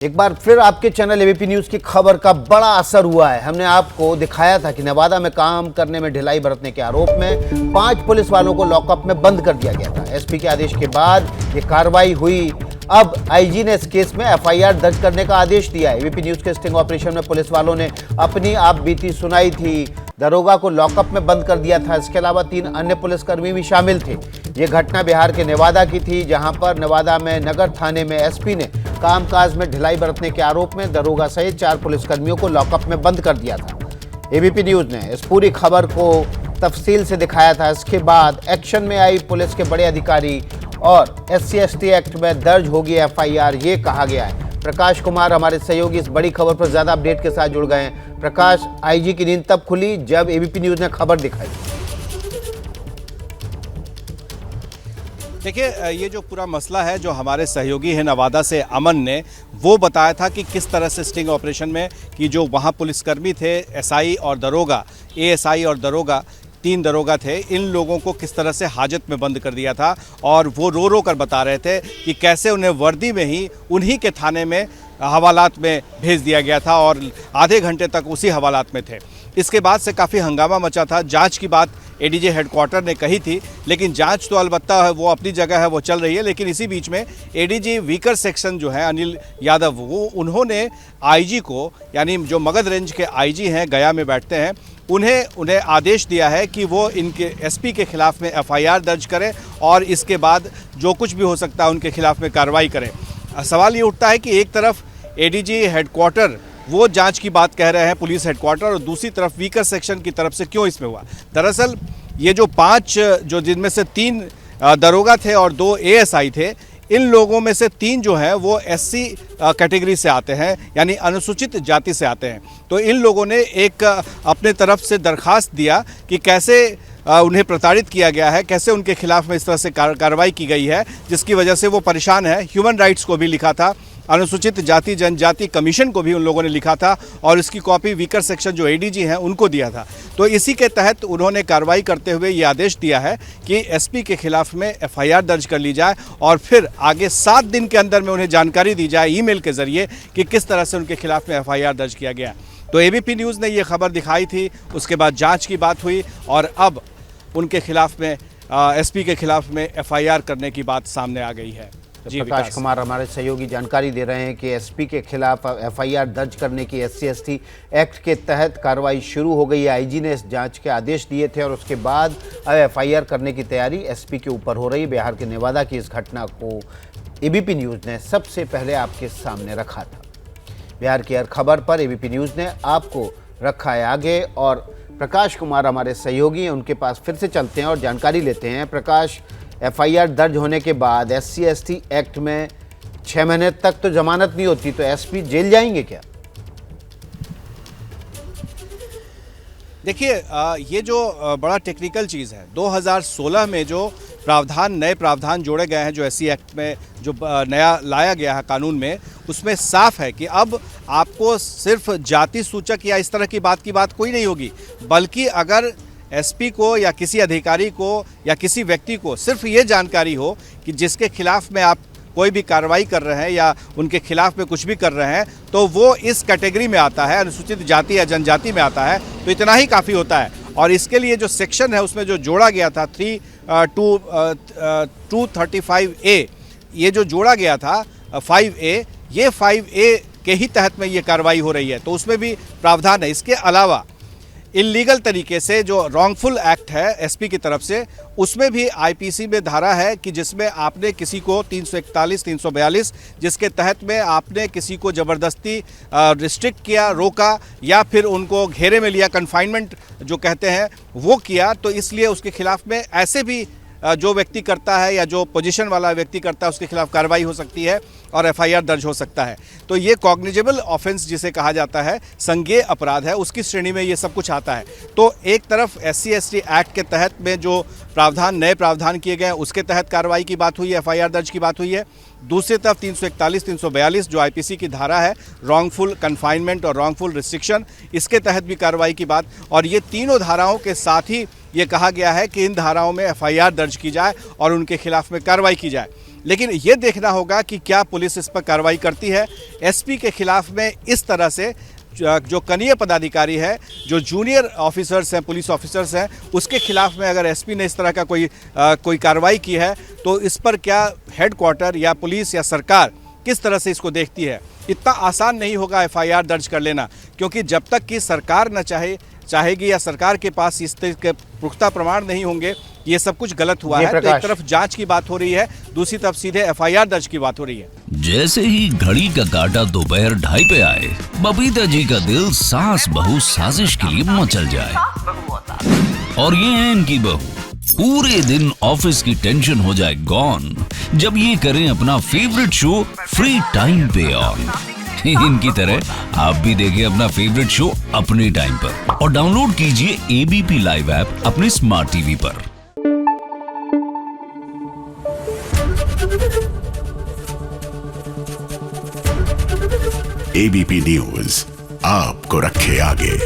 एक बार फिर आपके चैनल एबीपी न्यूज की खबर का बड़ा असर हुआ है। हमने आपको दिखाया था कि नवादा में काम करने में ढिलाई बरतने के आरोप में 5 पुलिस वालों को लॉकअप में बंद कर दिया गया था। एसपी के आदेश के बाद ये कार्रवाई हुई। अब आईजी ने इस केस में एफआईआर दर्ज करने का आदेश दिया है। एबीपी न्यूज के स्टिंग ऑपरेशन में पुलिस वालों ने अपनी आपबीती सुनाई थी। दरोगा को लॉकअप में बंद कर दिया था। इसके अलावा 3 अन्य पुलिसकर्मी भी शामिल थे। ये घटना बिहार के नेवादा की थी, जहां पर नेवादा में नगर थाने में एसपी ने कामकाज में ढिलाई बरतने के आरोप में दरोगा सहित 4 पुलिसकर्मियों को लॉकअप में बंद कर दिया था। एबीपी न्यूज ने इस पूरी खबर को तफसील से दिखाया था। इसके बाद एक्शन में आई पुलिस के बड़े अधिकारी और SC/ST एक्ट में दर्ज होगी एफआईआर, ये कहा गया है। प्रकाश कुमार हमारे सहयोगी इस बड़ी खबर पर ज्यादा अपडेट के साथ जुड़ गए हैं। प्रकाश, आईजी की नींद तब खुली जब एबीपी न्यूज ने खबर दिखाई। देखिए, ये जो पूरा मसला है, जो हमारे सहयोगी हैं नवादा से अमन ने वो बताया था कि किस तरह से स्टिंग ऑपरेशन में कि जो वहाँ पुलिसकर्मी थे, एसआई और दरोगा, एएसआई और दरोगा, 3 दरोगा थे, इन लोगों को किस तरह से हाजत में बंद कर दिया था। और वो रो रो कर बता रहे थे कि कैसे उन्हें वर्दी में ही उन्हीं के थाने में हवालात में भेज दिया गया था और आधे घंटे तक उसी हवालात में थे। इसके बाद से काफ़ी हंगामा मचा था। जांच की बात एडीजे हेडक्वार्टर ने कही थी, लेकिन जांच तो अलबत्ता है वो अपनी जगह है, वो चल रही है। लेकिन इसी बीच में एडीजी वीकर सेक्शन जो है अनिल यादव, वो उन्होंने आईजी को, यानी जो मगध रेंज के आईजी हैं, गया में बैठते हैं, उन्हें आदेश दिया है कि वो इनके एसपी के खिलाफ में एफआईआर दर्ज करें और इसके बाद जो कुछ भी हो सकता है उनके खिलाफ में कार्रवाई करें। सवाल ये उठता है कि एक तरफ एडीजी हेडक्वार्टर वो जांच की बात कह रहे हैं, पुलिस हेडक्वार्टर, और दूसरी तरफ वीकर सेक्शन की तरफ से क्यों इसमें हुआ। दरअसल ये जो 5, जो जिनमें से 3 दरोगा थे और 2 एएसआई थे, इन लोगों में से 3 जो हैं वो SC कैटेगरी से आते हैं, यानी अनुसूचित जाति से आते हैं। तो इन लोगों ने एक अपने तरफ से दरखास्त दिया कि कैसे उन्हें प्रताड़ित किया गया है, कैसे उनके खिलाफ में इस तरह से कार्रवाई की गई है, जिसकी वजह से वो परेशान है। ह्यूमन राइट्स को भी लिखा था, अनुसूचित जाति जनजाति कमीशन को भी उन लोगों ने लिखा था और इसकी कॉपी वीकर सेक्शन जो एडीजी हैं उनको दिया था। तो इसी के तहत उन्होंने कार्रवाई करते हुए ये आदेश दिया है कि एसपी के खिलाफ में एफआईआर दर्ज कर ली जाए और फिर आगे 7 दिन के अंदर में उन्हें जानकारी दी जाए ईमेल के जरिए कि किस तरह से उनके खिलाफ में एफआईआर दर्ज किया गया। तो एबीपी न्यूज़ ने ये खबर दिखाई थी, उसके बाद जाँच की बात हुई और अब उनके खिलाफ में एसपी के खिलाफ में एफआईआर करने की बात सामने आ गई है। जी, प्रकाश कुमार हमारे सहयोगी जानकारी दे रहे हैं कि एसपी के खिलाफ एफआईआर दर्ज करने की SC/ST एक्ट के तहत कार्रवाई शुरू हो गई है। आईजी ने इस जांच के आदेश दिए थे और उसके बाद अब एफआईआर करने की तैयारी एसपी के ऊपर हो रही है। बिहार के नेवादा की इस घटना को एबीपी न्यूज़ ने सबसे पहले आपके सामने रखा था। बिहार की हर खबर पर एबीपी न्यूज़ ने आपको रखा है आगे और प्रकाश कुमार हमारे सहयोगी हैं, उनके पास फिर से चलते हैं और जानकारी लेते हैं। प्रकाश, एफआईआर दर्ज होने के बाद SC/ST एक्ट में 6 महीने तक तो जमानत नहीं होती, तो एसपी जेल जाएंगे क्या? देखिए, ये जो बड़ा टेक्निकल चीज़ है, 2016 में जो नए प्रावधान जोड़े गए हैं, जो SC एक्ट में जो नया लाया गया है कानून में, उसमें साफ है कि अब आपको सिर्फ जाति सूचक या इस तरह की बात कोई नहीं होगी, बल्कि अगर एसपी को या किसी अधिकारी को या किसी व्यक्ति को सिर्फ ये जानकारी हो कि जिसके खिलाफ में आप कोई भी कार्रवाई कर रहे हैं या उनके खिलाफ में कुछ भी कर रहे हैं, तो वो इस कैटेगरी में आता है, अनुसूचित जाति या जनजाति में आता है, तो इतना ही काफ़ी होता है। और इसके लिए जो सेक्शन है उसमें जो जोड़ा गया था 235A, ये जो जोड़ा गया था 5A, ये 5A के ही तहत में ये कार्रवाई हो रही है, तो उसमें भी प्रावधान है। इसके अलावा इल्लीगल तरीके से जो रॉन्गफुल एक्ट है एसपी की तरफ से, उसमें भी आईपीसी में धारा है कि जिसमें आपने किसी को 341, 342, जिसके तहत में आपने किसी को ज़बरदस्ती रिस्ट्रिक्ट किया, रोका या फिर उनको घेरे में लिया, कन्फाइनमेंट जो कहते हैं वो किया, तो इसलिए उसके खिलाफ में ऐसे भी जो व्यक्ति करता है या जो पोजीशन वाला व्यक्ति करता है उसके खिलाफ कार्रवाई हो सकती है और एफआईआर दर्ज हो सकता है। तो ये कॉग्निजेबल ऑफेंस जिसे कहा जाता है, संज्ञेय अपराध है, उसकी श्रेणी में ये सब कुछ आता है। तो एक तरफ SC/ST एक्ट के तहत में जो नए प्रावधान किए गए हैं उसके तहत कार्रवाई की बात हुई है, एफआईआर दर्ज की बात हुई है। दूसरी तरफ 341, 342 जो आईपीसी की धारा है, रॉन्गफुल कन्फाइनमेंट और रॉन्गफुल रिस्ट्रिक्शन, इसके तहत भी कार्रवाई की बात। और ये तीनों धाराओं के साथ ही ये कहा गया है कि इन धाराओं में एफआईआर दर्ज की जाए और उनके खिलाफ में कार्रवाई की जाए। लेकिन ये देखना होगा कि क्या पुलिस इस पर कार्रवाई करती है। एसपी के खिलाफ में इस तरह से जो कनीय पदाधिकारी है, जो जूनियर ऑफिसर्स हैं, पुलिस ऑफिसर्स हैं, उसके खिलाफ में अगर एसपी ने इस तरह का कोई कार्रवाई की है तो इस पर क्या हेडक्वार्टर या पुलिस या सरकार किस तरह से इसको देखती है। इतना आसान नहीं होगा एफआईआर दर्ज कर लेना, क्योंकि जब तक कि सरकार न चाहेगी या सरकार के पास इस तरह के पुख्ता प्रमाण नहीं होंगे ये सब कुछ गलत हुआ है। तो एक तरफ जांच की बात हो रही है, दूसरी तरफ सीधे एफआईआर दर्ज की बात हो रही है। जैसे ही घड़ी का काटा दोपहर 2:30 पे आए, बबीता जी का दिल सास बहू साजिश के लिए मचल जाए। और ये है इनकी बहू, पूरे दिन ऑफिस की टेंशन हो जाए गॉन जब ये करें अपना फेवरेट शो फ्री टाइम पे ऑन। इनकी तरह आप भी देखें अपना फेवरेट शो अपने टाइम पर और डाउनलोड कीजिए एबीपी लाइव ऐप अपने स्मार्ट टीवी पर। एबीपी न्यूज आपको रखे आगे।